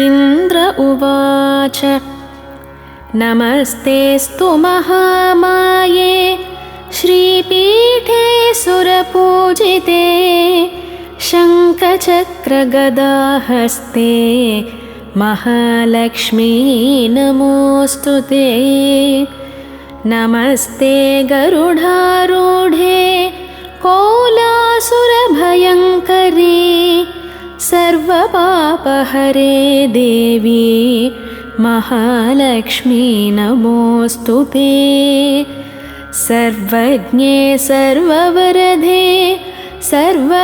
इन्द्र उवाच नमस्तेऽस्तु महामाये श्रीपीठे सुरपूजिते शङ्खचक्रगदाहस्ते महालक्ष्मी नमोऽस्तु ते। नमस्ते गरुडारूढे कोलासुरभयङ्करी सर्वपापहरे देवी महालक्ष्मी नमोऽस्तु ते। सर्वज्ञे सर्ववरदे सर्वदुष्टभयङ्करी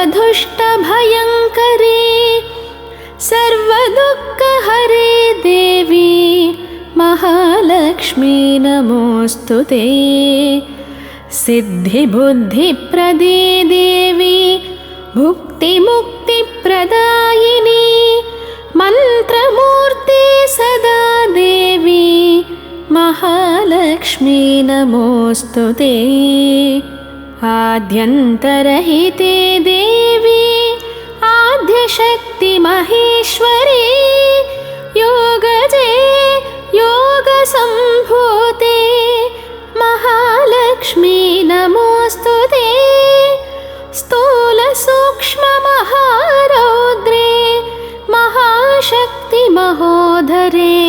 सर्वदुःखहरे देवी महालक्ष्मी नमोऽस्तु ते। सिद्धिबुद्धिप्रदे देवी भुक्तिमुक्तिप्रदायिनी मन्त्रमूर्ते सदा देवी महालक्ष्मी नमोऽस्तु ते। आद्यन्तरहिते देवी आद्यशक्ति महेश्वरी योगजे योगसम्भूते महालक्ष्मी नमोऽस्तु ते। स्थूलसूक्ष्ममहारौद्रे महाशक्ति महोदरे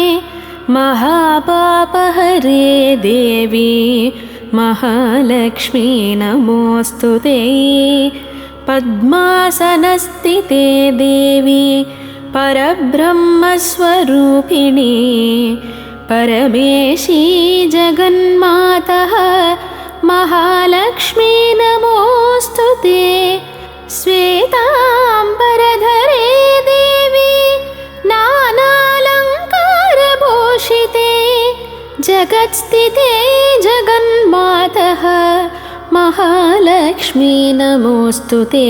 महापापहरे देवी महालक्ष्मी नमोऽस्तु ते। पद्मासनस्थिते देवी परब्रह्मस्वरूपिणी परमेशी जगन्मातः महालक्ष्मी नमोऽस्तु ते। श्वेताम्बरधरे देवी नानालङ्कारभूषिते जगत्स्थिते जगन्मातः महालक्ष्मी नमोऽस्तु ते।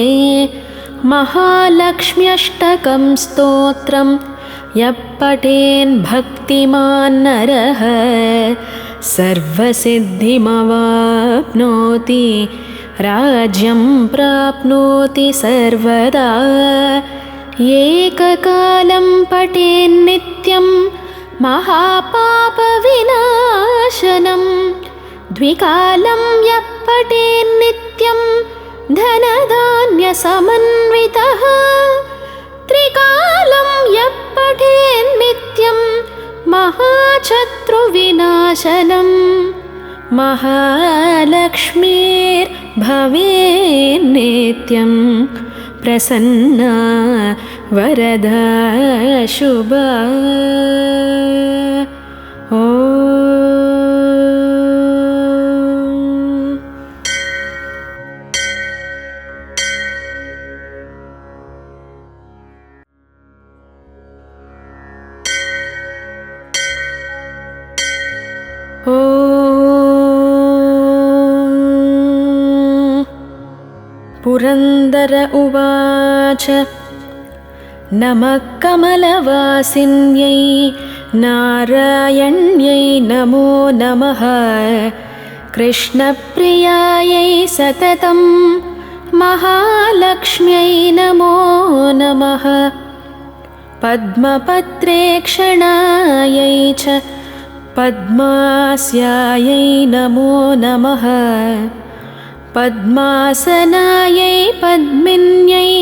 महालक्ष्म्यष्टकं स्तोत्रं यः पठेन् भक्तिमान् नरः सर्वसिद्धिमवाप्नोति राज्यं प्राप्नोति सर्वदा। एककालं पठेन्नित्यं महापापविनाशनं द्विकालं यः पठेन्नित्यं धनधान्यसमन्वितः त्रिकालं यः पठेन्नित्यं महाशत्रुविनाशनम् महालक्ष्मीर्भवेन्नित्यं प्रसन्ना वरदा शुभा। पुरन्दर उवाच नमः कमलवासिन्यै नारायण्यै नमो नमः। कृष्णप्रियायै सततं महालक्ष्म्यै नमो नमः। पद्मपत्रेक्षणायै च पद्मास्यायै नमो नमः। पद्मासनायै पद्मिन्यै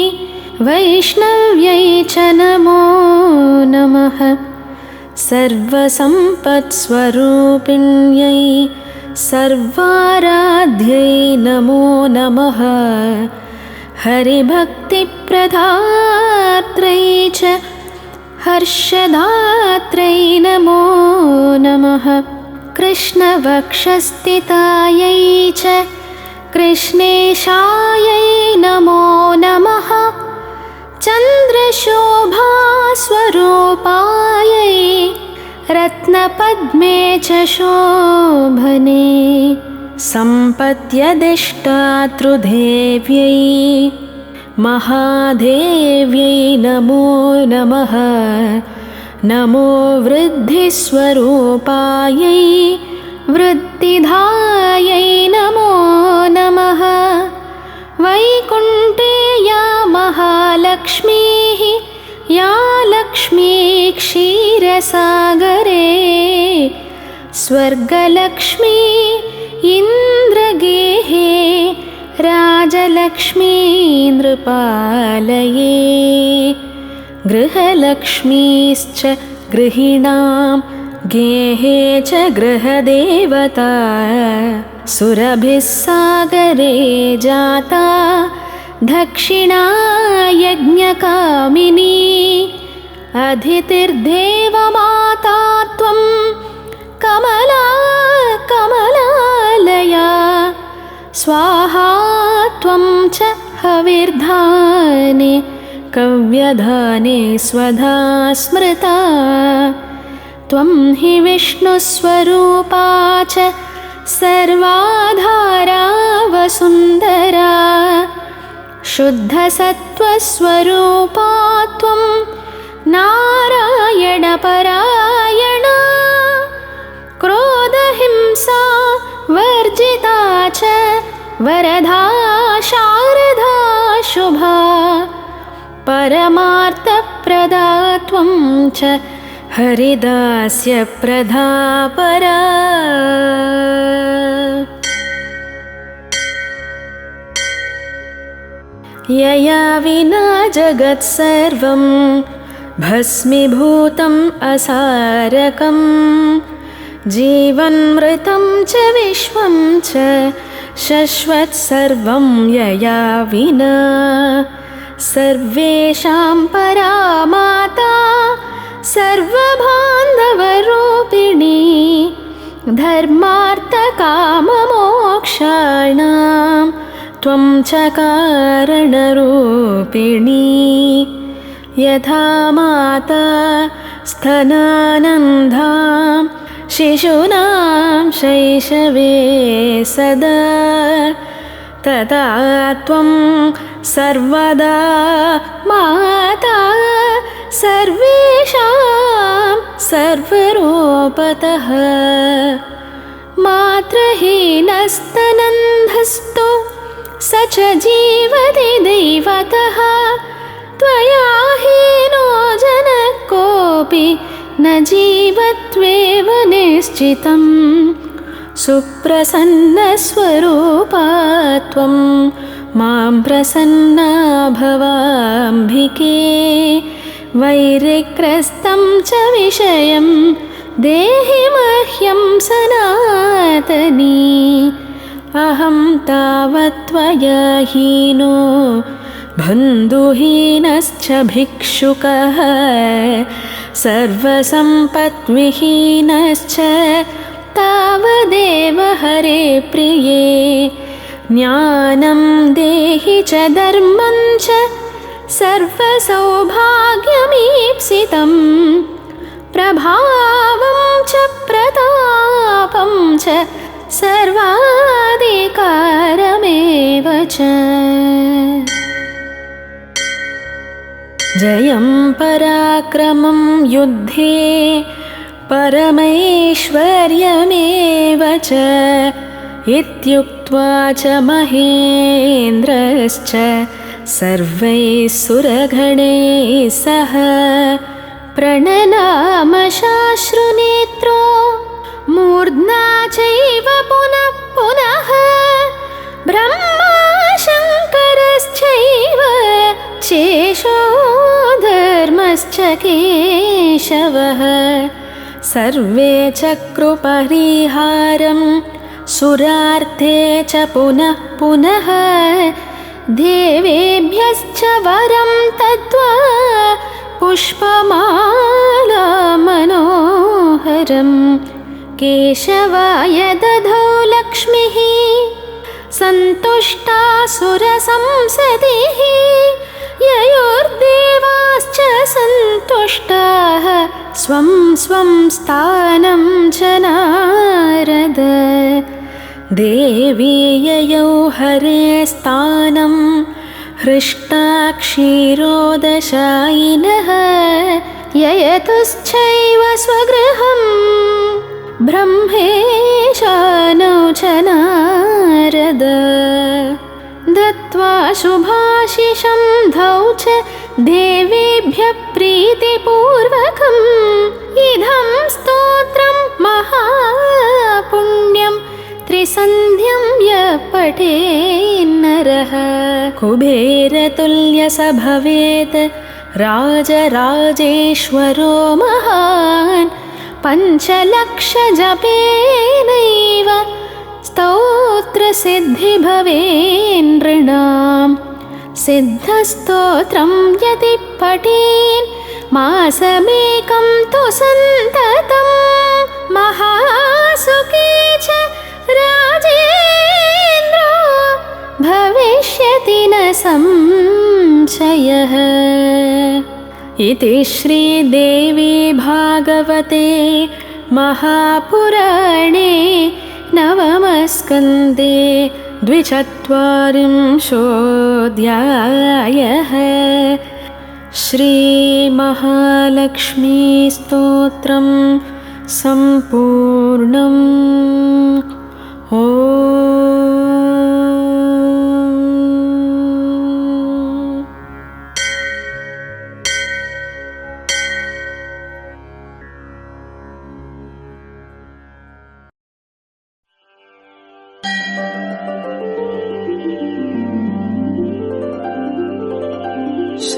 वैष्णव्यै च नमो नमः। सर्वसम्पत्स्वरूपिण्यै सर्वाराध्यै नमो नमः। हरिभक्तिप्रदात्रै च हर्षदात्रै नमो नमः। कृष्णवक्षस्थितायै च कृष्णेशायै नमो नमः। चन्द्रशोभास्वरूपायै रत्नपद्मे च शोभने सम्पद्यदिष्टातृदेव्यै महादेव्यै नमो नमः। नमो वृद्धिस्वरूपायै वृद्धिधायै नमो नमः। वैकुण्ठे या महालक्ष्मीः या लक्ष्मी सागरे स्वर्गलक्ष्मी इन्द्रगेहे राजलक्ष्मी नृपालये गृहलक्ष्मीश्च गृहिणां गेहे च गृहदेवता सुरभिः सागरे जाता दक्षिणा यज्ञकामिनी अदितिर्देवमाता त्वं कमला कमलालया स्वाहा त्वं च हविर्धाने कव्यधाने स्वधा स्मृता त्वं हि विष्णुस्वरूपा च सर्वाधारा वसुन्धरा शुद्धसत्त्वस्वरूपा त्वं नारायणपरायणा क्रोधहिंसा वर्जिता च वरदा शारदा शुभा परमार्थप्रदा त्वं च हरिदास्यप्रदा परा यया विना जगत्सर्वं भस्मीभूतम् असारकं जीवन्मृतं च विश्वं च शश्वत्सर्वं यया विना सर्वेषां परा माता सर्वबान्धवरूपिणी धर्मार्थकाममोक्षाणां त्वं च कारणरूपिणी यथा माता स्तनानन्दां शिशूनां शैशवे सदा तदा त्वं सर्वदा माता सर्वेषां सर्वरूपतः मातृहीनस्तनन्धस्तु स च जीवति दैवतः त्वया हीनो जनः कोऽपि न जीवत्वेव निश्चितं सुप्रसन्नस्वरूपा त्वं मां प्रसन्ना भवाम्बिके वैरिग्रस्तं च विषयं देहि मह्यं सनातनी अहं तावत् त्वया हीनो बन्धुहीनश्च भिक्षुकः सर्वसम्पद्विहीनश्च तावदेव हरे प्रिये ज्ञानं देहि च धर्मं च सर्वसौभाग्यमीप्सितं प्रभावं च प्रतापं च सर्वाधिकारमेव च जयं पराक्रमं युद्धे परमैश्वर्यमेव च इत्युक्त्वा च महेन्द्रश्च सर्वैः सुरगणैः सह प्रणनामशाश्रुनेत्रो मूर्ध्ना चैव पुनः पुनः ब्रह्मा शङ्करश्चैव शेषो धर्मश्च केशवः सर्वे चक्रुपरिहारं सुरार्थे च पुनः पुनः देवेभ्यश्च वरं तद्वा पुष्पमाला मनोहरं केशवाय दधौ लक्ष्मीः सन्तुष्टा सुरसंसदिः ययोर्देवाश्च सन्तुष्टाः स्वं स्वं स्थानं च नारद देवी ययौ हरे स्थानं हृष्टा क्षीरोदशायिनः ययतुश्चैव स्वगृहं ब्रह्मेशानौ च नारद दत्त्वा शुभाशिषं धौ च देवेभ्यः प्रीतिपूर्वकम् इदं स्तोत्रं महापुण्यं त्रिसन्ध्यं यः पठेन्नरः कुबेरतुल्य स भवेत् राजराजेश्वरो महान् पञ्चलक्षजपेनैव स्तोत्रसिद्धि भवेन्नृणाम् सिद्धस्तोत्रं यदि पठेन् मासमेकं तु सन्ततं महासुखी च राजेन्द्रो भविष्यति न संशयः। इति श्रीदेवी भागवते महापुराणे नवमस्कन्धे 24 श्रीमहालक्ष्मीस्तोत्रं सम्पूर्णम्।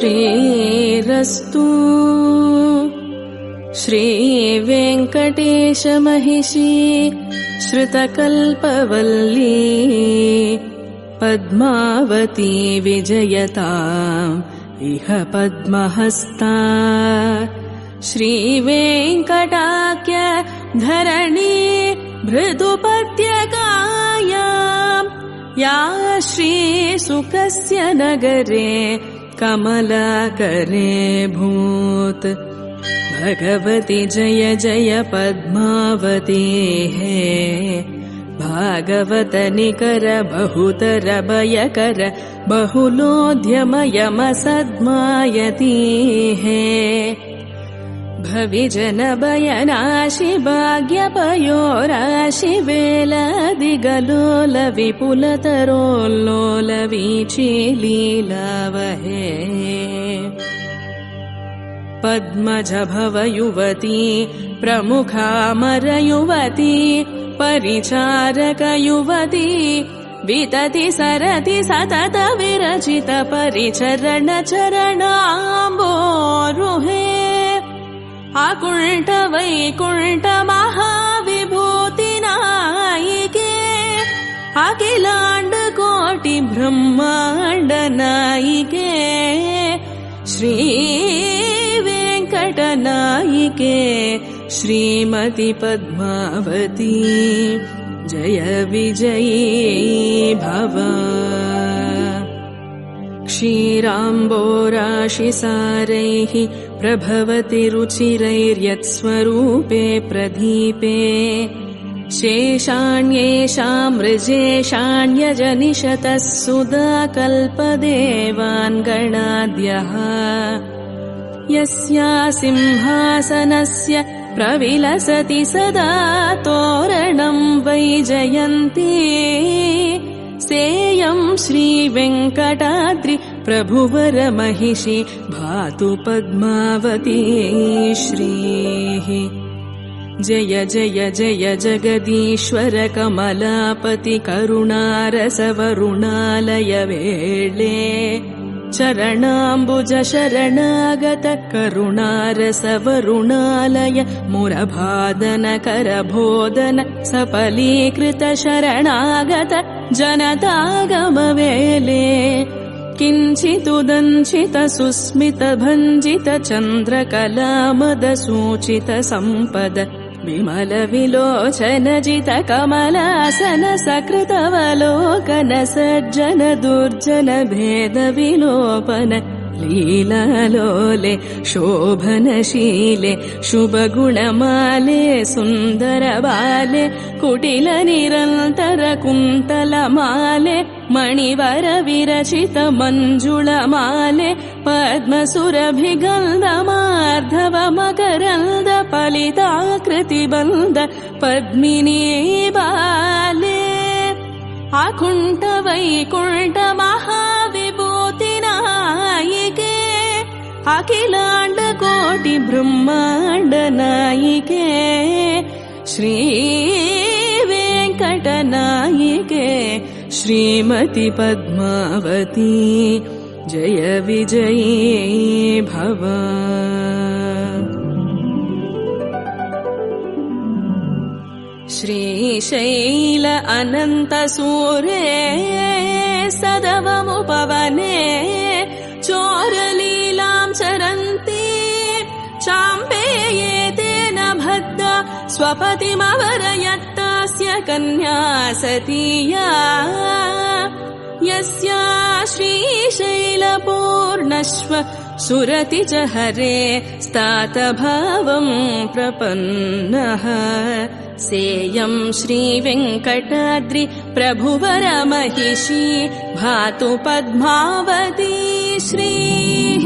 श्रीरस्तु श्रीवेङ्कटेशमहिषी श्रुतकल्पवल्ली पद्मावती विजयताम् इह पद्महस्ता श्रीवेङ्कटाख्य धरणी भृदुपद्यकायाम् या श्रीसुखस्य नगरे कमलाकरे भूत् भगवती जय जय पद्मावती हे भागवत निकर बहुतर भयकर बहुलोद्यमयमसद्मायती हे भविजन भयनाशि भाग्यपयोराशि वेलादिगलोल विपुलतरोल्लोल वीची लीलावहे पद्मज भव युवती प्रमुखामरयुवती परिचारक युवती वितति सरति सतत विरचित परिचरण चरणाम्बोरुहे अकुण्ठ वैकुण्ठ महाविभूति नायिके अखिलाण्ड कोटि ब्रह्माण्ड नायिके श्री वेङ्कट नायिके श्रीमति पद्मावती जय विजयी भव क्षीराम्बोराशिसारैः प्रभवति रुचिरैर्यत्स्वरूपे प्रदीपे शेषाण्येषां मृजेषाण्यजनिषतः सुधा कल्पदेवान् गणाद्यः यस्या सिंहासनस्य प्रविलसति सदा तोरणं वैजयन्ती सेयं श्रीवेङ्कटाद्रि प्रभुवर महिषी भातु पद्मावती श्रीः जय जय जय जगदीश्वर कमलापति करुणारसवरुणालय वेळे चरणाम्बुज शरणागत करुणारसवरुणालय मुरभादन करबोधन सफलीकृत शरणागत जनतागमवेले किञ्चिदुदञ्चित सुस्मित भञ्जित चन्द्रकलामद सूचित सम्पद विमल विलोचन जित कमलासन सकृतवलोकन सज्जन दुर्जन भेद विलोपन लीलालोले शोभनशीले शुभगुणमाले सुन्दर बाले कुटिल निरन्तर कुन्तलमाले मणिवर विरचित मञ्जुळमाले पद्मसुरभिगन्धमार्धव मकरन्द फलिताकृतिबन्ध पद्मिनी बाले अकुण्ठ वैकुण्ठ महाविभूति नायिके अखिलाण्ड कोटि ब्रह्माण्ड नायिके श्री वेङ्कटनायिके श्रीमति पद्मावती जय विजयी भव। श्रीशैल अनन्तसूरे सदवमुपवने चोरलीलां चरन्ति चाम्पेयेतेन भद्र स्वपतिमवरयत्तस्य कन्या सतीया यस्या श्रीशैलपूर्णश्व सुरति च हरे स्तातभावं प्रपन्नः सेयं श्रीवेङ्कटाद्रि प्रभुवर महिषी भातु पद्मावती श्रीः।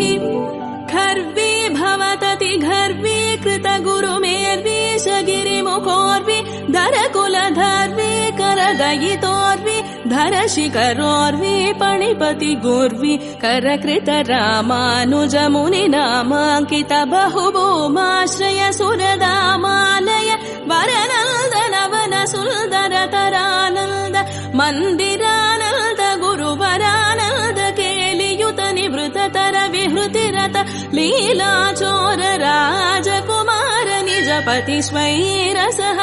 खर्वी भवतति घर्वी कृत गुरुमेर्वीश गिरिमुखोर्वी धरकुलधर्वी करदयितोर्वी धरशिखरोर्वी पणिपति गुर्वी करकृत रामानुज मुनिनामाङ्कित बहुभूमाश्रय सुरदामालय वरनन्दन वन सुन्दर तरानन्द मन्दिरानन्द गुरुवरानन्द केलियुत निवृत तर विहृतिरत लीलाचोर राजकुमार निजपति स्वैरसः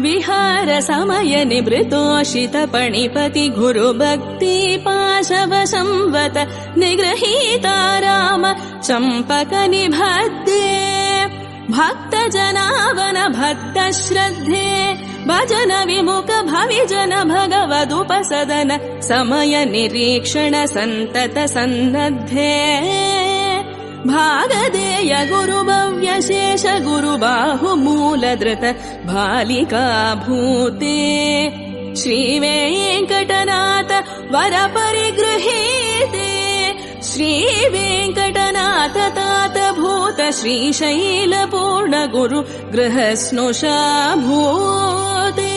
विहार समय निवृतोषित पणिपति गुरुभक्ति पाशव संवत निगृहीता राम चम्पक निबध्ये भक्त जनावन भक्त श्रद्धे भजन विमुख भविजन भगवदुपसदन समय निरीक्षण संतत सन्नद्धे भागदेय गुरु भव्य शेष गुरु बाहु मूलधृत बालिका भूते श्री वेङ्कटनाथ वर परिगृहीते श्री वेङ्कटनाथ तात भूत श्रीशैल पूर्ण गुरु गृहस्नुषा भूते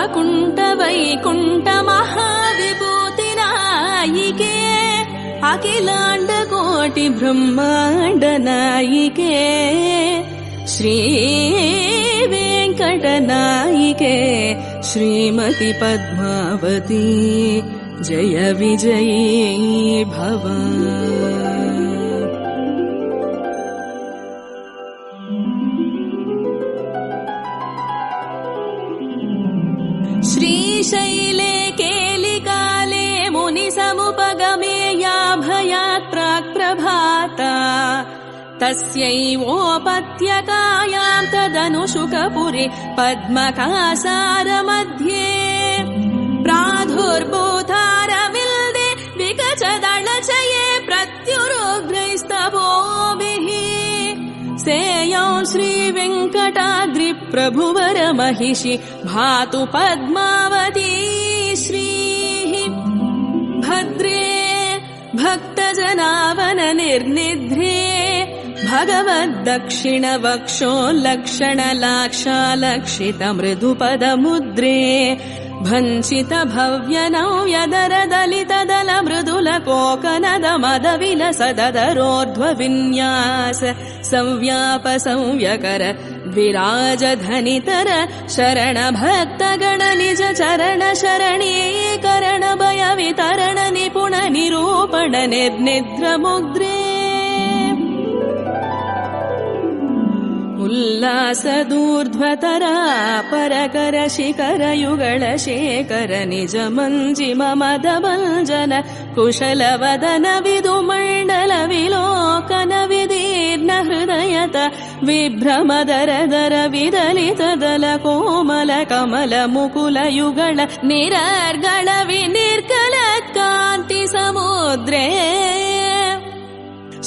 अकुण्ठ वैकुण्ठ महाविभूति नायिके अखिलाण्ड कोटि ब्रह्माण्ड नायिके श्री वेङ्कटनायिके श्रीमति पद्मावती जय विजयी भव। श्रीशैले केलिकाले मुनिसमुपगमे या भयात् प्राक् प्रभाता तस्यैवोपत्यकायां तदनुशुकपुरे पद्मकासार मध्ये प्रादुर्भूतारविल्दे विकचदलचये प्रत्युरुग्रैस्तवोभिः सेयं श्रीवेङ्कटाद्रि प्रभुवर महिषि भातु पद्मावती श्रीः। भद्रे भक्तजनावन निर्निध्रे भगवद्दक्षिण वक्षो लक्षण लाक्षालक्षित मृदुपदमुद्रे भञ्चित भव्य नव्यदर दलित दल मृदुल कोकनद मद विलसदरोर्ध्व विन्यास संव्याप संव्यकर विराज धनितर शरण भक्त गण निज चरण शरणीकरण भय वितरण निपुण निरूपण निर्निद्र मुद्रे उल्लासदूर्ध्वतरा परकर शिखर युगल शेखर निज मञ्जिम मदभञ्जन कुशल वदन विदुमण्डल विलोकन विदीर्ण हृदयत विभ्रमदर दर विदलित दल कोमल कमल मुकुल युगल निरर्गल विनिर्गल कान्ति समुद्रे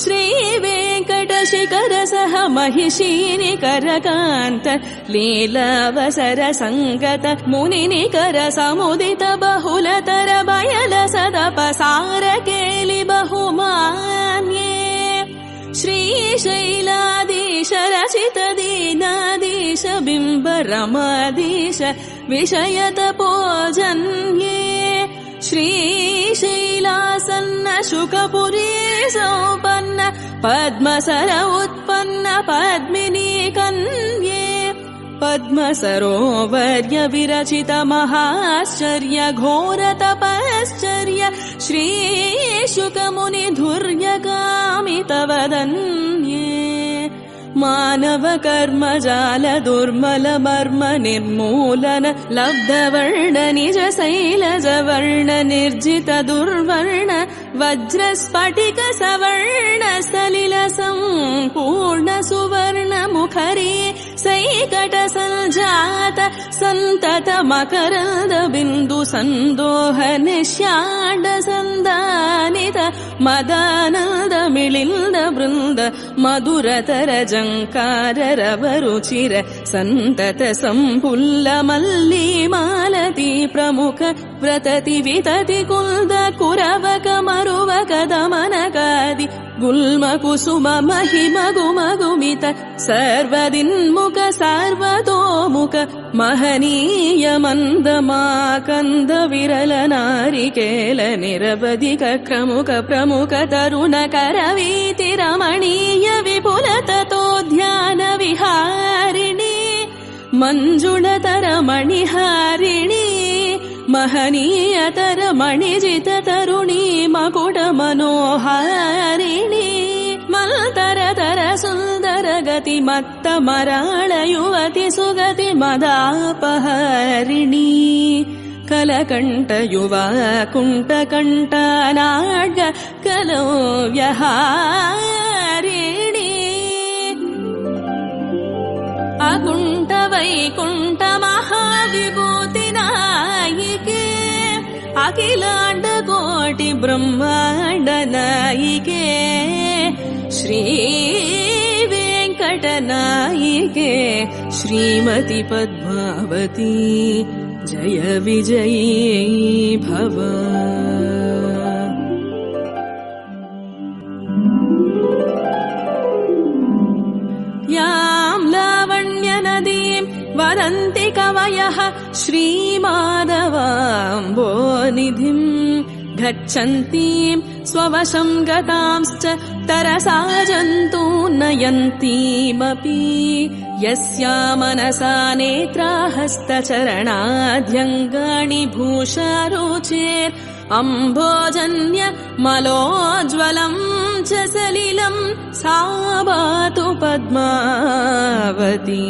श्री वेङ्कट शिखर सह महिषीनिकर कान्त लीलावसर संगत मुनिनिकर समुदित बहुलतर बयल सदपसार केलि बहुमान्ये श्रीशैलाधीश रचित दीनाधीश बिम्ब रमाधीश विषयत पूजन्ये श्रीशैलासन्न शुकपुरी सौपन्न पद्मसर उत्पन्न पद्मिनी कन्ये पद्मसरोवर्य विरचित महाश्चर्य घोर तपश्चर्य श्रीशुकमुनि धुर्यगामितवदन्ये मानव कर्म जाल दुर्मल मर्म निर्मूलन लब्धवर्ण निज शैलज वर्ण निर्जित दुर्वर्ण वज्रस्फटिक सवर्ण सलिल सम्पूर्ण सुवर्ण मुखरी सैकट सञ्जात सन्तत मकरन्द बिन्दु सन्दोह निश्याड सन्दानित मदानन्द मिलिन्द वृन्द मधुरतर जङ्कार रवरुचिर सन्तत सम्पुल्ल मल्ली मालती प्रमुख व्रतति वितति कुल्द कुरवक मरुवक दमनकादि गुल्म कुसुम महिम गुमगुमित सर्वदिन्मुख सर्वतोमुख महनीय मन्दमाकन्द विरल नारिकेल निरवधिक क्रमुक प्रमुख तरुण करवीति रमणीय विपुल ततोध्यान विहारिणी मञ्जुळतर मणिहारिणी महनीयतर मणिजित तरुणी मकुट मनोहारिणी मल्तरतर सुन्दर गति मत्त मराळ युवति सुगति मदापहारिणी कलकण्ठ युवा कुण्ठकण्ठ नाड्य कलो व्यहारिणी अकुण्ठ वैकुण्ठ महाविभूति नायिके अखिलाण्ड कोटि ब्रह्माण्ड नायिके श्री वेङ्कट नायिके श्रीमति पद्मावती जय विजयी भव। यां लावण्य नदीं वदन्ति कवयः श्रीमाधवाम्बोनिधिं गच्छन्तीं स्ववशं गतांश्च तरसा जन्तून् नयन्तीमपि यस्या मनसा नेत्रा हस्तचरणाद्यङ्गानि भूषारुचेर् अम्भोजन्य मलोज्ज्वलं च सलिलं सा पातु पद्मावती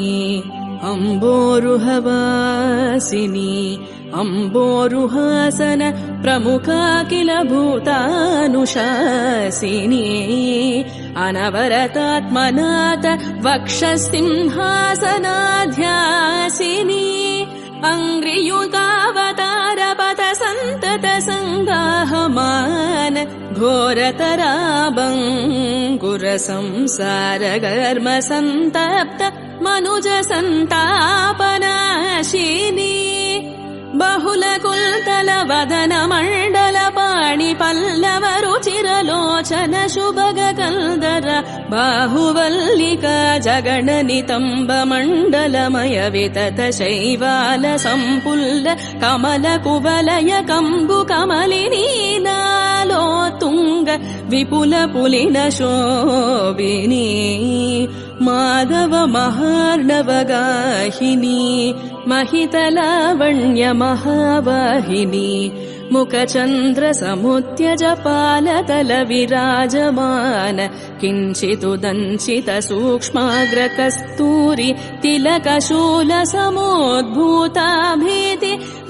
अम्बोरुहवासिनी अम्बोरुहासन प्रमुखा किल भूतानुशासिनी अनवरतात्मनाथ वक्षसिंहासनाध्यासिनी अङ्घ्रियुगावतारपथ सन्तत सङ्गाहमान घोरतराबङ्कुर संसार कर्म सन्तप्त मनुज सन्तापनाशिनी बहुल कुल्तल वदन मण्डल पाणि पल्लव रुचिरलोचन शुभग कल्दर बाहुवल्लिका जगण नितम्ब मण्डलमय वितत शैवाल सम्पुल्ल कमल कुवलय कम्बु कमलिनी नालोत्तुङ्ग विपुल पुलिन शोभिनी माधव महार्णव गाहिनी महितलावण्य महावाहिनी मुखचन्द्र समुद्यज पालतल विराजमान किञ्चिदुदञ्चित सूक्ष्माग्र कस्तूरि तिलकशूल समोद्भूताभीति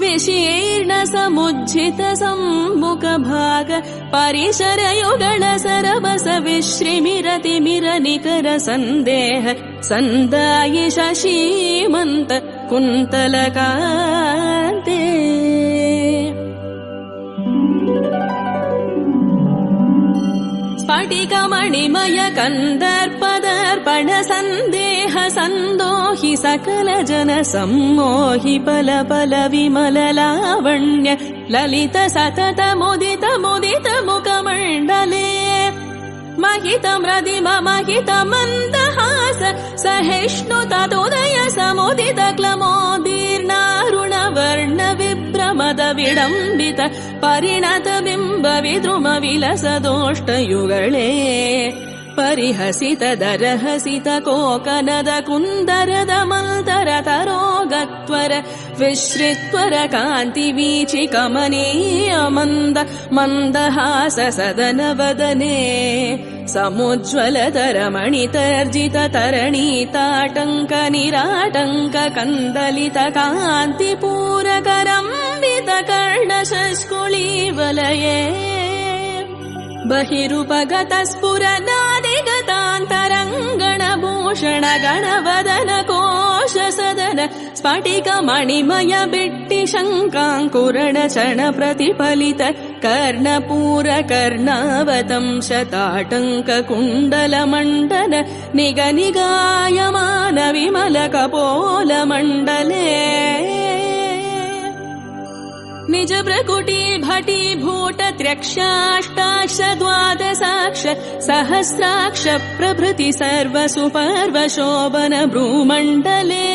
विशीर्ण समुज्झित सम्मुख भाग परिसरयुगल सरबस विश्रिमिरति मिर निकर सन्देह सन्दायि शशीमन्त कुन्तलकान्ते स्फटिकमणिमय कन्दर्पदर्पण सन्देह सन्दोहि सकल जन सम्मोहि पल पल विमल लावण्य ललित सतत मुदित मुदित मुखमण्डले महित मृदिम महित मन्दहास सहिष्णु तदुदय समुदित क्लमोदीर्णारुण वर्ण विभ्रमद ವಿಡಂಬಿತ ಪರಿಣತ ಬಿಂಬ ವಿದ್ರುಮ ವಿಲಸದೋಷ್ಟಯುಗಳೇ ಪರಿಹಸಿತ ದರಹಸಿತ ಕೋಕನದ ಕುಂದರದ ಮಂತರ ತರೋಗತ್ವರ ವಿಶ್ರಿತ್ವರ ಕಾಂತಿ ವೀಚಿ ಕಮನೀಯ ಮಂದ ಮಂದಹಾಸ ಸದನ ವದನೆ ಸಮುಜ್ವಲತರ ಮಣಿತರ್ಜಿತ ತರಣೀತಾಟಂಕ ನಿರಾಟಂಕ ಕಂದಲಿತ ಕಾಂತಿ ಪೂರಕರಂಬಿತ ಕರ್ಣ ಶಸ್ಕುಳಿ ವಲಯೇ ಬಹಿರುಪಗತ ಸ್ಫುರನಾದಿಗತಾಂತರಂಗಣ ಭೂಷಣ ಗಣವದನ ಕೋಶ ಸದನ ಸ್ಫಟಿಕ ಮಣಿಮಯ ಬಿಟ್ಟಿ ಶಂಕಾಂಕುರಣ ಚಣ ಪ್ರತಿಫಲಿತ ಕರ್ಣಪೂರ ಕರ್ಣಾವತಂಶ ತಾಟಂಕ ಕುಂಡಲ ಮಂಡಲ ನಿಗ ನಿಗಾಯಮಾನ ವಿಮಲ ಕಪೋಲ ಮಂಡಲೇ ನಿಜ ಪ್ರಕುಟಿ ಭಟಿ ಭೂಟ ತ್ರ್ಯಕ್ಷಾಷ್ಟಾಕ್ಷ ದ್ವಾದಸಾಕ್ಷ ಸಹಸ್ರಾಕ್ಷ ಪ್ರಭೃತಿ ಸರ್ವ ಸುಪರ್ವ ಶೋಭನ ಭ್ರೂಮಂಡಲೇ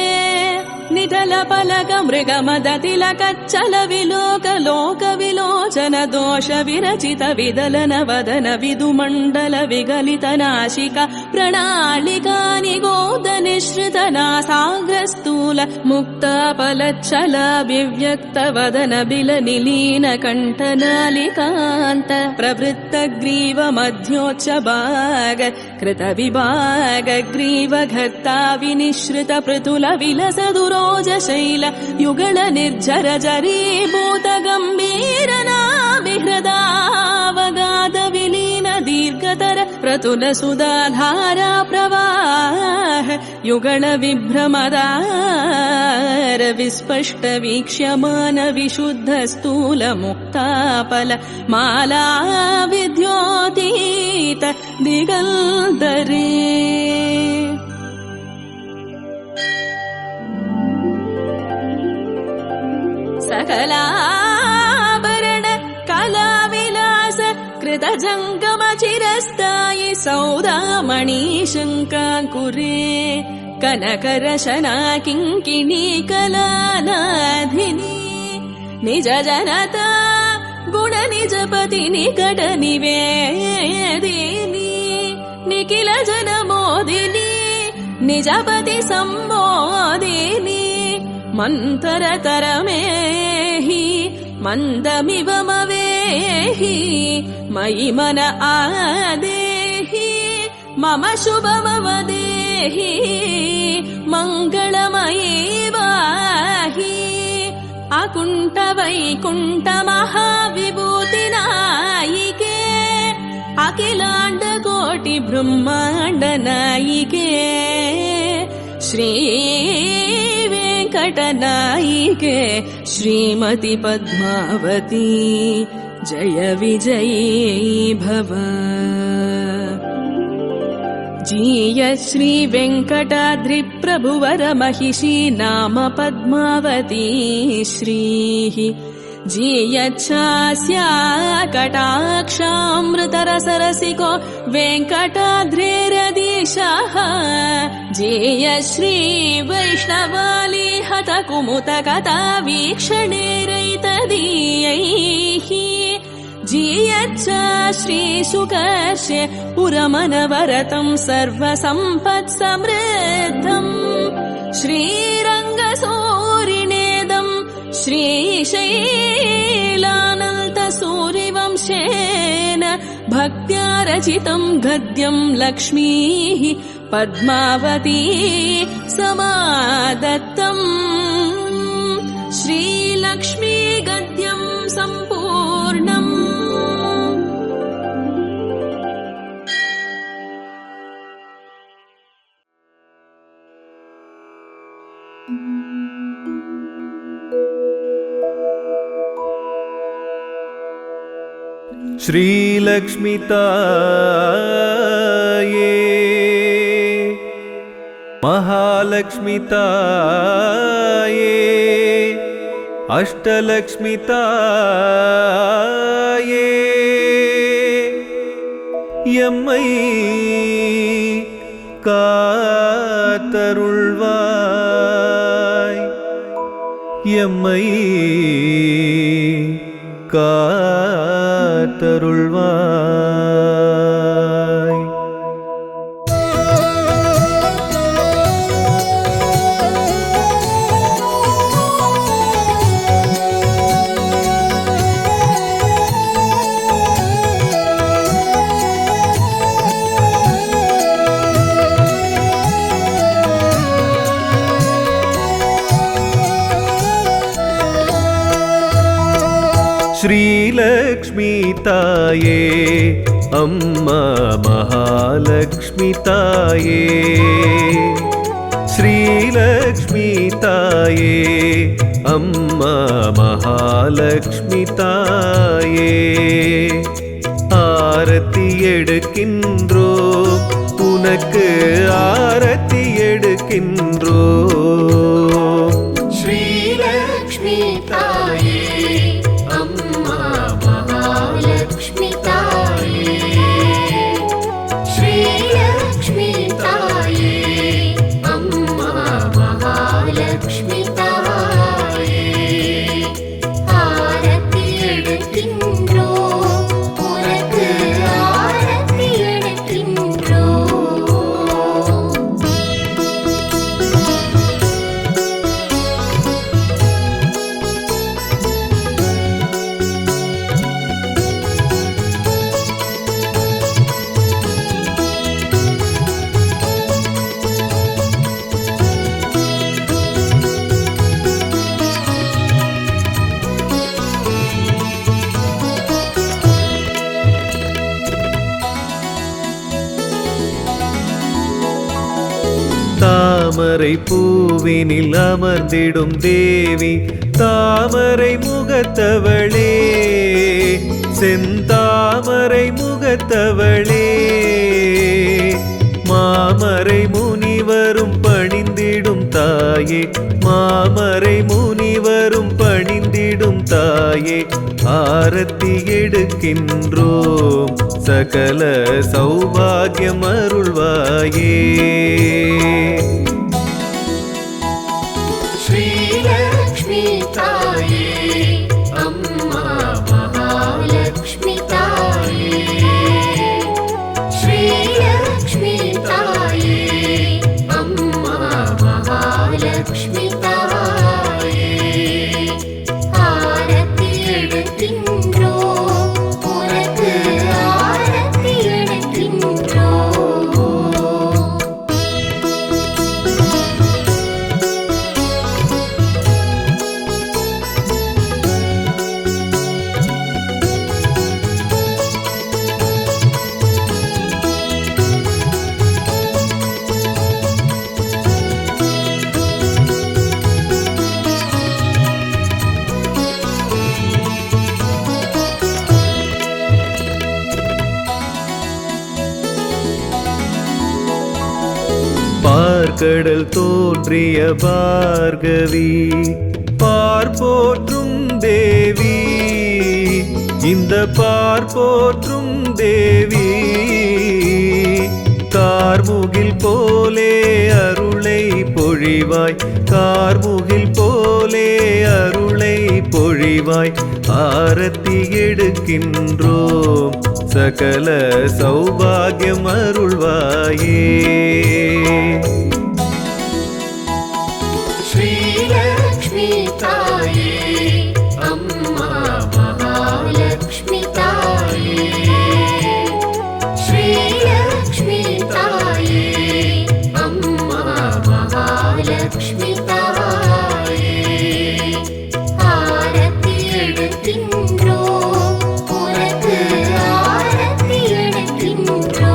ನಿಧಲ ಫಲಕ ಮೃಗ ಮದ ತಿಲಕ ಚಲ ವಿಲೋಕ ಲೋಕ ವಿಲೋಚನ ದೋಷ ವಿರಚಿತ ವಿದಲನ ವದನ ವಿದುಮಂಡಲ ವಿಗಲಿತ ನಾಶಿಕ ಪ್ರಣಾಳಿಕಾ ನಿಗೋದ ನಿಶ್ರಿತ ನಾಸಾಗ್ರ ಸ್ಥೂಲ ಮುಕ್ತ ಫಲಚ್ಛಲ ವಿವ್ಯಕ್ತ ವದನ ಬಿಲ ನಿಲೀನ ಕಂಠನಾಲಿಕಾಂತ ಪ್ರವೃತ್ತ ಗ್ರೀವ ಮಧ್ಯೋಚ್ಚ ಭಾಗ ಕೃತ ವಿಭಾಗ ಗ್ರೀವ ಘರ್ತಾ ವಿನಿಶ್ರಿತ ಪೃಥುಲ ವಿಲಸ ದುರೋಜ ಶೈಲ ಯುಗಳ ನಿರ್ಜರ ಜರೀಭೂತ ಗಂಭೀರನಾಭಿಹೃದಾವಗಾಧ ವಿಲೀನ ದೀರ್ಘತರ ಪ್ರತುಲ ಸುಧಾಧಾರಾ ಪ್ರವಾಹ ಯುಗಳ ವಿಭ್ರಮದಾರ ವಿಸ್ಪಷ್ಟ ವೀಕ್ಷ್ಯಮಾನ ವಿಶುದ್ಧ ಸ್ಥೂಲ ಮುಕ್ತಾಫಲ ಮಾಲಾ ವಿದ್ಯೋತೀತ ದಿಗಂತರೇ सकलाभरण कलाविलास कृत जङ्गम चिरस्थायि सौदामणि शङ्काकुरे कनकरशना किङ्किणी कलानाधिनी निज जनता गुण निजपति निकट निवेदिनी निखिल जन मोदिनी निजपति सम्मोदिनी मन्तरतरमेहि मन्दमिवमवेहि मयि मन आदेहि मम शुभमवदेहि मङ्गलमयी वाहि अकुण्ठ वैकुण्ठ महाविभूतिनायिके अखिलाण्ड कोटि ब्रह्माण्ड नायिके श्री वेङ्कटनायिके श्रीमति पद्मावती जय विजयी भव जीय श्री वेङ्कटाद्रि प्रभुवर महिषी नाम पद्मावती श्रीः जीयच्छास्या कटाक्षामृतरसरसिको वेङ्कटाद्रेरदीशः जीय श्री वैष्णवाली हत कुमुत कथा वीक्षणेरैतदीयैः जीयच्च श्री सुकर्ष्य पुरमनवरतं सर्वसम्पत्समृद्धम् श्रीरङ्गसूरिणेदम् श्रीशैलानन्तसूरिवंशेन भक्त्या रचितं गद्यं लक्ष्मीः पद्मावती समादत्तम् श्रीलक्ष्मी गद्यं सम्पूर्णम् श्रीलक्ष्मीताये महालक्ष्मीताये अष्टलक्ष्मीताये यम्मै कातरुळ्वाय यम्मै காத்தருள்வாய். श्रीलक्ष्मी ताये अम्मा महालक्ष्मी ताये, श्रीलक्ष्मी ताये अम्मा महालक्ष्मी ताये, आरती एडुकिன்றோ உனக்கு ஆரத்தி எடுக்கின்றோ. श्रीलक्ष्मी ताये अम्मा महालक्ष्मी ताये, श्रीलक्ष्मी ताये अम्मा महालक्ष्मी ताये, आरती எடுக்கின்றோ உனக்கு ஆரத்தி எடுக்கின்றோ. தாமரை பூவினில் அமர்ந்திடும் தேவி தாமரை முகத்தவளே, செந்தாமரை முகத்தவளே, மாமரை முனிவரும் பணிந்திடும் தாயே, மாமரை முனிவரும் பணிந்திடும் தாயே, ஆரத்தி எடுக்கின்றோம் சகல சௌபாகியம் அருள்வாயே. श्रीलक्ष्मी ताये अम्मा महालक्ष्मी ताये, श्रीलक्ष्मी ताये अम्मा महालक्ष्मी ताये, आरती எடுக்கின்றோ உனக்கு ஆரத்தி எடுக்கின்றோ. பார்க்கடல் தோன்றிய பார்கவி பார்போற்றும் தேவி, இந்த பார்போற்றும் தேவி, கார்முகில் போலே அருளை பொழிவாய், கார்முகில் போலே அருளை பொழிவாய், ஆரத்தி எடுக்கின்றோம் சகல சௌபாகியம் அருள்வாயே. श्रीलक्ष्मी ताये अम्मा महालक्ष्मी ताये, श्रीलक्ष्मी ताये अम्मा महालक्ष्मी ताये, आरती எடுக்கின்றோ உனக்கு ஆரத்தி எடுக்கின்றோ.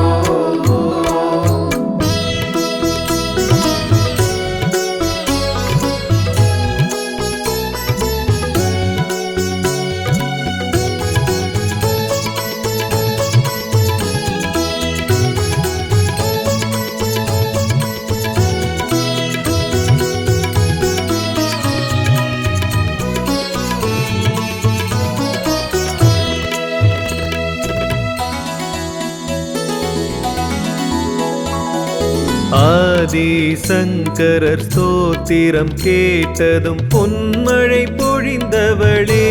ஆதி சங்கரர் ஸ்தோத்திரம் கேட்டதும் பொன்மழை பொழிந்தவளே,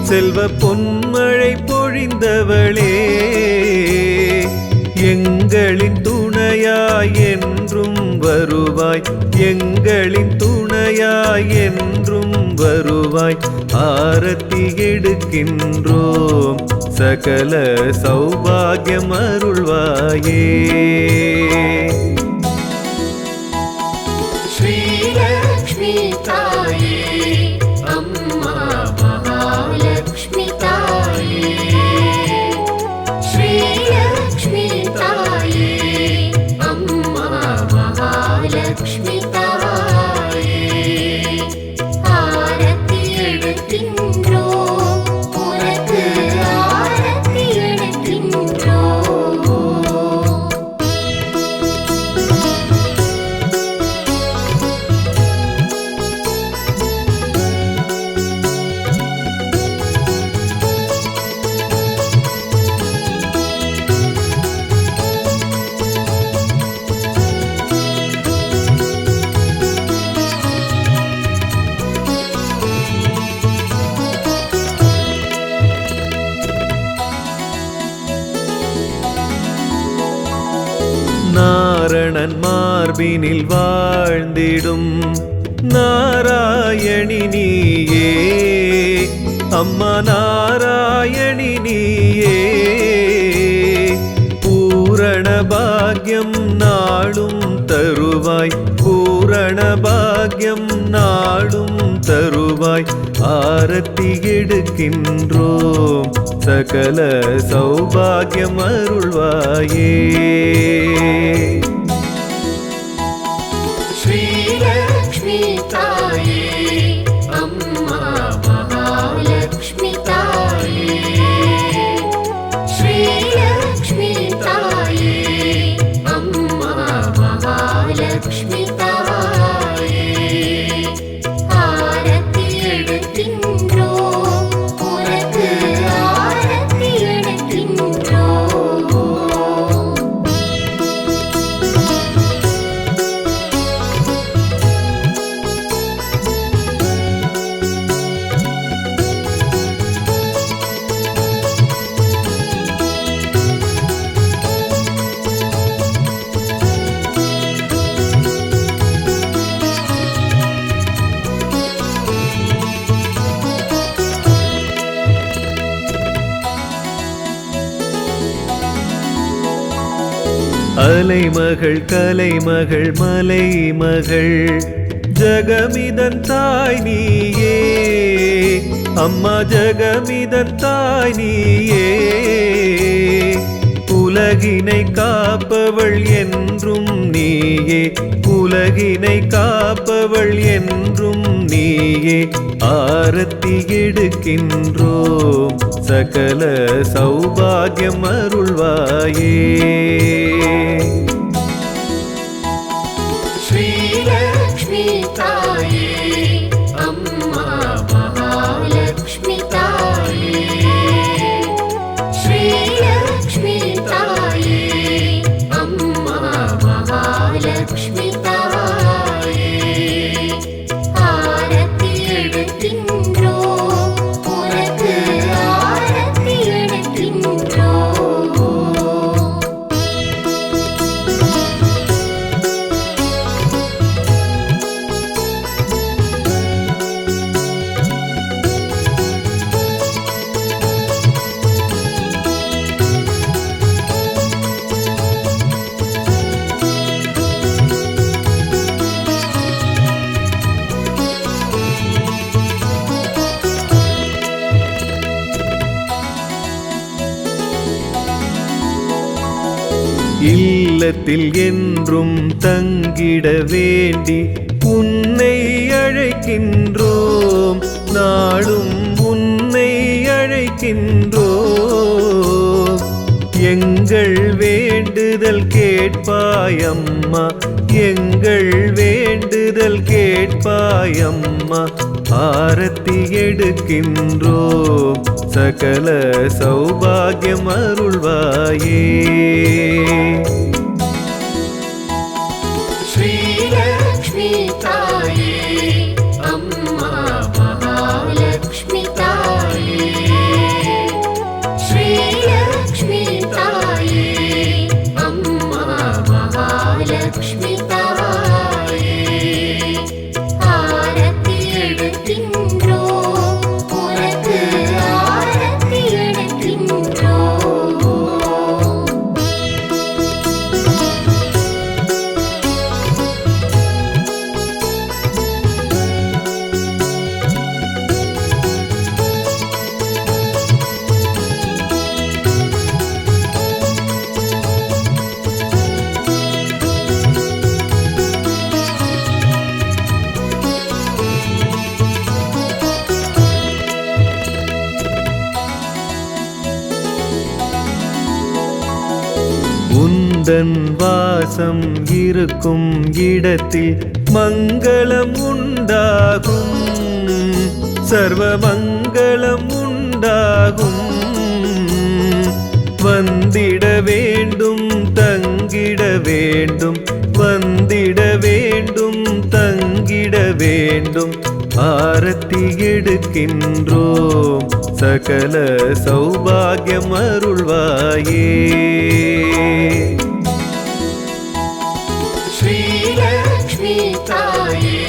செல்வ பொன்மழை பொழிந்தவளே எங்களின் துணையாய் என்றும் வருவாய் எங்களின் துணையாய் என்றும் வருவாய் ஆரத்தி எடுக்கின்றோம் சகல சௌபாகியம் அருள்வாயே श्रीलक्ष्मी ताये अम्मा महालक्ष्मी ताये श्रीलक्ष्मी ताये अम्मा महालक्ष्मी ताये आरती எடுக்கின்றோம் உனக்கு ஆரத்தி எடுக்கின்றோம் நாரணன் மார்பினில் வாழ்ந்திடும் நாராயணி நீயே அம்மா நாராயணி நீயே பூரண பாக்யம் நாளும் தருவாய் பூரண பாக்யம் நாளும் தருவாய் ஆரத்தி எடுக்கின்றோம் சகல சௌபாகியம் அருள்வாயே श्रीलक्ष्मी ताये अम्मा महालक्ष्मी ताये श्रीलक्ष्मी ताये अम्मा महालक्ष्मी ताये आरती எடுக்கின்றோம் உனக்கு ஆரத்தி எடுக்கின்றோம் அலைமகள் கலைமகள் மலைமகள் ஜகமிதன் தாய் நீயே அம்மா ஜகமிதன் தாய் நீயே உலகினை காப்பவள் என்றும் நீயே உலகினை காப்பவள் என்றும் நீயே ஆரத்தி எடுக்கின்றோம் சகல சௌபாகியம் அருள்வாயே श्रीलक्ष्मी ताये अम्मा महालक्ष्मी ताये श्रीलक्ष्मी ताये अम्मा महालक्ष्मी ताये आरती எடுக்கின்றோம் உனக்கு ஆரத்தி எடுக்கின்றோம் இல்லத்தில் என்றும் தங்கிட வேண்டி உன்னை அழைக்கின்றோம் நாளும் உன்னை அழைக்கின்றோம் எங்கள் வேண்டுதல் கேட்பாயம்மா எங்கள் வேண்டுதல் கேட்பாயம்மா ஆரத்தி எடுக்கின்றோம் சகல சௌபாகியம் அருள்வாயே श्रीलक्ष्मी ताये अम्मा महालक्ष्मी ताये உந்தன் வாசம் இருக்கும் இடத்தில் மங்களம் உண்டாகும், சர்வ மங்களம் உண்டாகும். வந்திட வேண்டும் தங்கிட வேண்டும், வந்திட வேண்டும் தங்கிட வேண்டும். ஆரத்தி எடுக்கின்றோம் சகல சௌபாகியம் அருள்வாயே. ஸ்ரீலக்ஷ்மி தாயே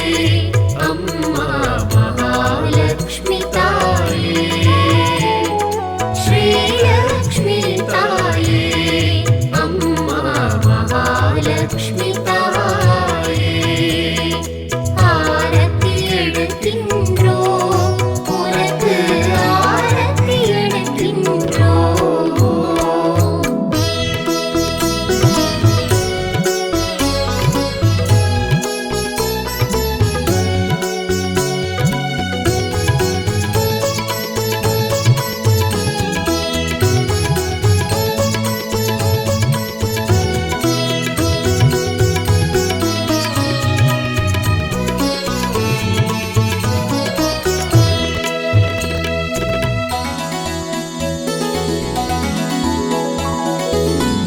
அம்மா மகாலக்ஷ்மி தாயே, ஸ்ரீலக்ஷ்மி தாயே அம்மா மகாலக்ஷ்மி தாயே. ஆரத்தி எடுக்கின்றோம் உனக்கு ஆரத்தி எடுக்கின்றோம்.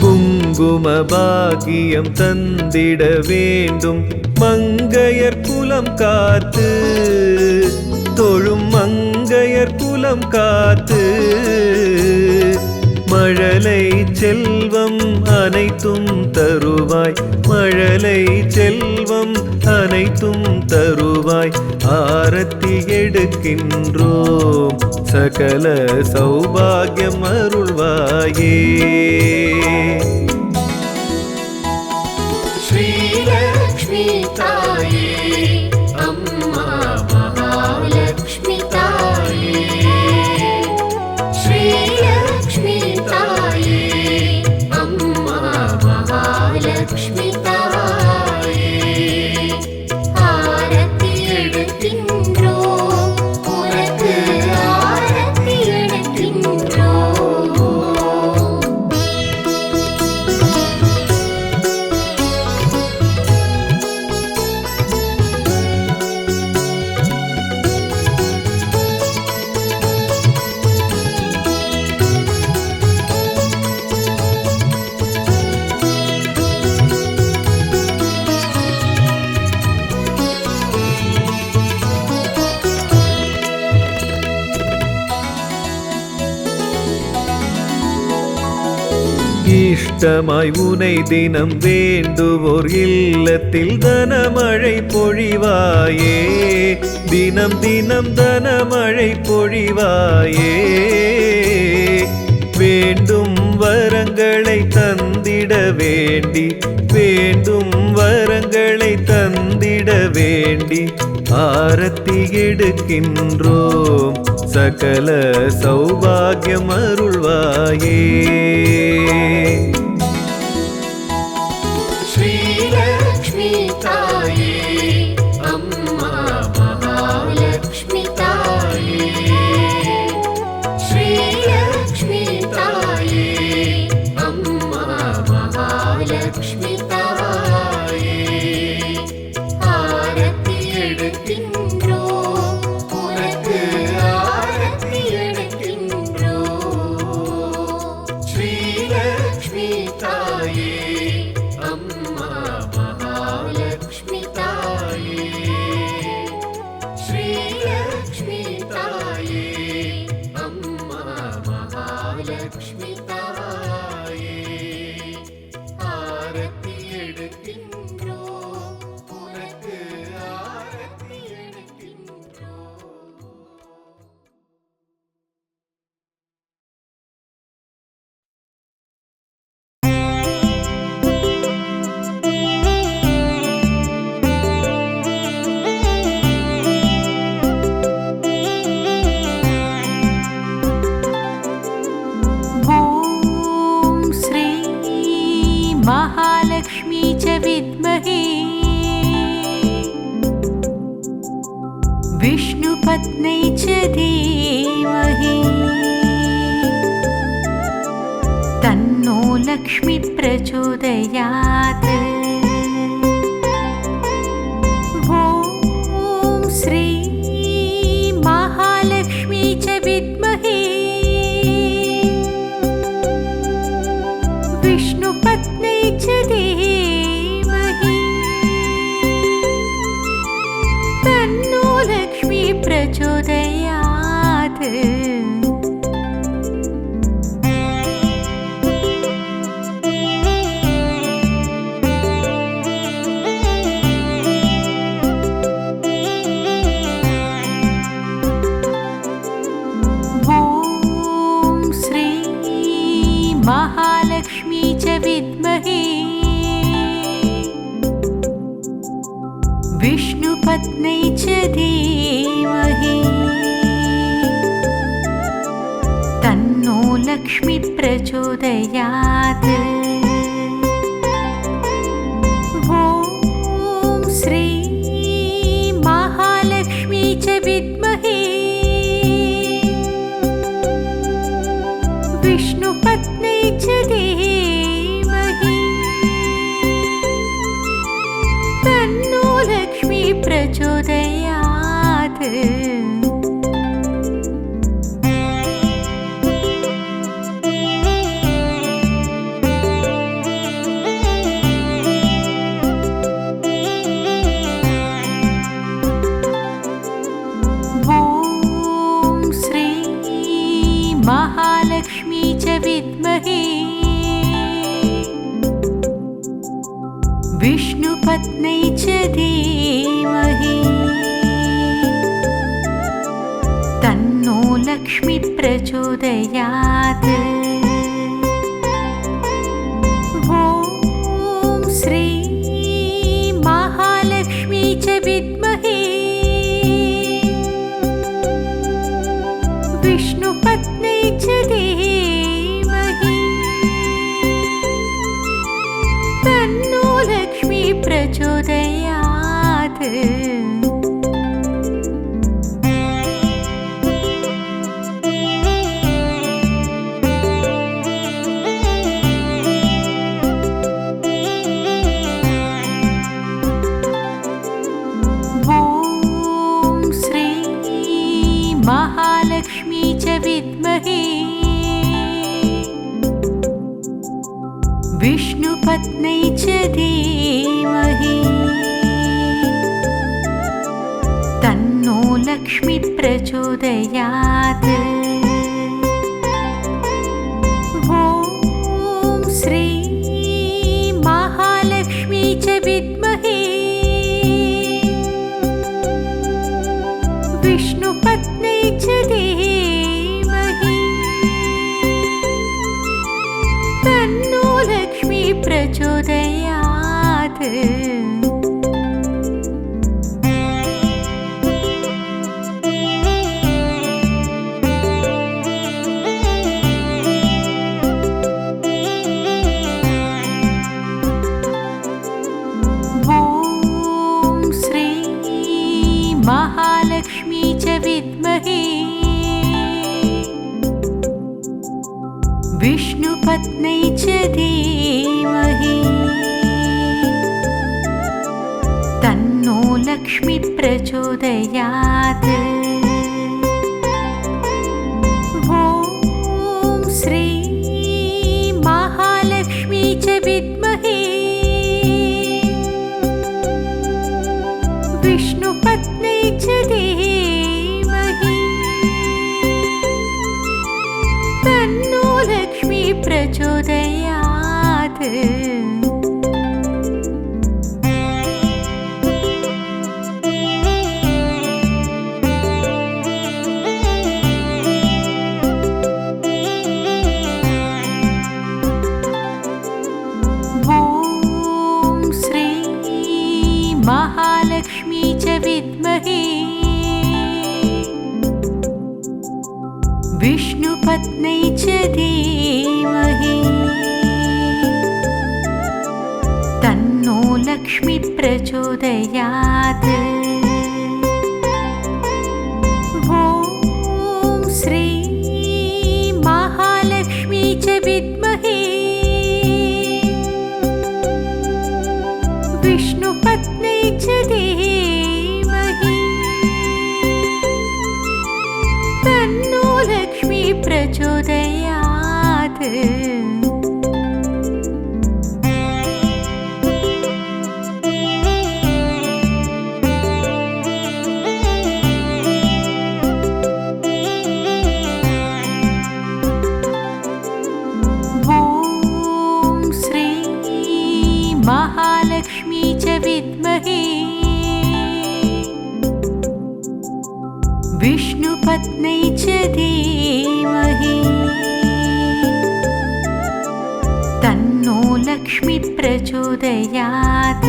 குங்கும பாகியம் தந்திட வேண்டும், மங்கையர் குலம் காத்து தொழும் மங்கையர் குலம் காத்து. மழலை செல்வம் அனைத்தும் தருவாய், மழலை செல்வம் அனைத்தும் தருவாய். ஆரத்தி எடுக்கின்றோம் சகல சௌபாகியம் அருள்வாயே. ஸ்ரீலக்ஷ்மி தாயே அம்மா மகாலக்ஷ்மி தாயே, ஸ்ரீலக்ஷ்மி தாயே அம்மா மகாலக்ஷ்மி தாயே. ஆரத்தி எடுக்கின்றோம் உனக்கு ஆரத்தி எடுக்கின்றோம். இஷ்டமாய் உனை தினம் வேண்டுவோர் இல்லத்தில் தனமழை பொழிவாயே, தினம் தினம் தனமழை பொழிவாயே. வேண்டும் வரங்களை தந்திட வேண்டி, வேண்டும் வரங்களை தந்திட வேண்டி. ஆரத்தி எடுக்கின்றோம் சகல சௌபாகியம் அருள்வாயே. ஸ்ரீலக்ஷ்மி தாயே அம்மா மகாலக்ஷ்மி தாயே, ஸ்ரீலக்ஷ்மி தாயே அம்மா மகாலக்ஷ்மி தாயே. ஆரத்தி எடுக்கின்றோம் உனக்கு ஆரத்தி எடுக்கின்றோம். ஸ்ரீலக்ஷ்மி தாயே அம்மா மகாலக்ஷ்மி தாயே, ஸ்ரீலக்ஷ்மி தாயே அம்மா மகாலக்ஷ்மி தாயே. ஆரத்தி எடுக்கின்றோம் உனக்கு ஆரத்தி எடுக்கின்றோம். ॐ श्री महालक्ष्मी च विद्महे विष्णुपत्न्यै च धीमहि तन्नो लक्ष्मी प्रचोदयात्। ॐ श्री महालक्ष्मी च विद्महे विष्णुपत्न्यै च धीमहि तन्नो लक्ष्मी प्रचोदयात्। महालक्ष्मी च विद्महे विष्णुपत्न्यै च धीमहि तन्नो लक्ष्मी प्रचोदयात्। ॐ श्री महालक्ष्मी च विद्महे विष्णुपत्न्यै च धीमहि तन्नो लक्ष्मी प्रचोदयात्। महालक्ष्मी च विद्महे विष्णुपत्न्यै च धीमहि तन्नो लक्ष्मी प्रचोदयात्। ॐ श्री महालक्ष्मी च विद्महे विष्णुपत्न्यै च धीमहि तन्नो लक्ष्मी प्रचोदयात्। महालक्ष्मी च विद्महे विष्णुपत्न्यै च धीमहि तन्नो लक्ष्मी प्रचोदयात्। ॐ श्री महालक्ष्मी च विद्महे विष्णुपत्न्यै च धीमहि तन्नो लक्ष्मी प्रचोदयात्। महालक्ष्मी च विद्महे विष्णुपत्न्यै च धीमहि तन्नो लक्ष्मी प्रचोदयात्। ॐ श्री महालक्ष्मी च विद्महे विष्णुपत्न्यै च धीमहि तन्नो लक्ष्मी प्रचोदयात्। महालक्ष्मी च विद्महे विष्णुपत्न्यै च धीमहि तन्नो लक्ष्मी प्रचोदयात्। ॐ श्री महालक्ष्मी च विद्महे ॐ श्री महालक्ष्मी च विद्महे विष्णुपत्न्यै च धीमहि तन्नो लक्ष्मी प्रचोदयात्।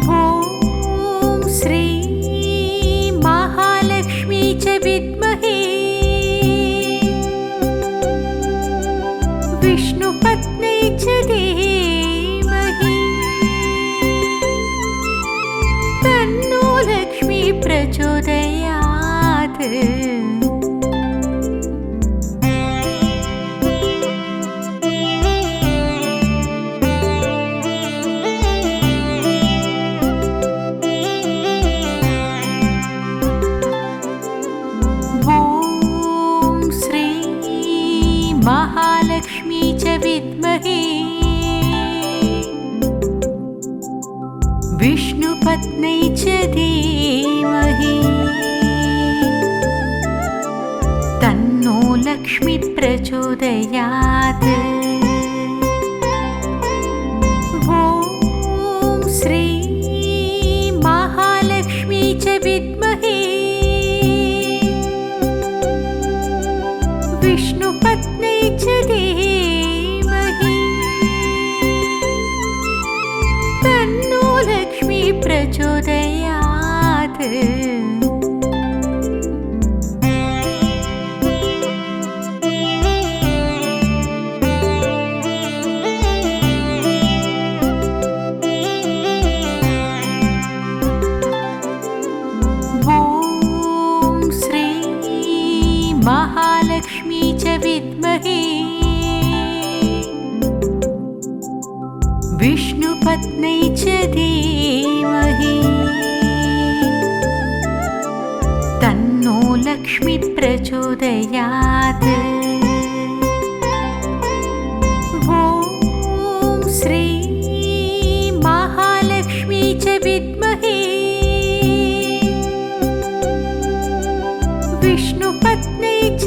ॐ श्री महालक्ष्मी च विद्महे विष्णुपत्न्यै च धीमहि तन्नो लक्ष्मी प्रचोदयात्। ॐ श्री महालक्ष्मी च विद्महे विष्णुपत्न्यै च धीमहि तन्नो लक्ष्मी प्रचोदयात्। ॐ श्री महालक्ष्मी च विद्महे विष्णुपत्न्यै च धीमहि तन्नो लक्ष्मी प्रचोदयात्। ॐ श्री महालक्ष्मी च विद्महे विष्णुपत्न्यै च धीमहि तन्नो लक्ष्मी प्रचोदयात्। ॐ श्री महालक्ष्मी च विद्महे विष्णुपत्न्यै च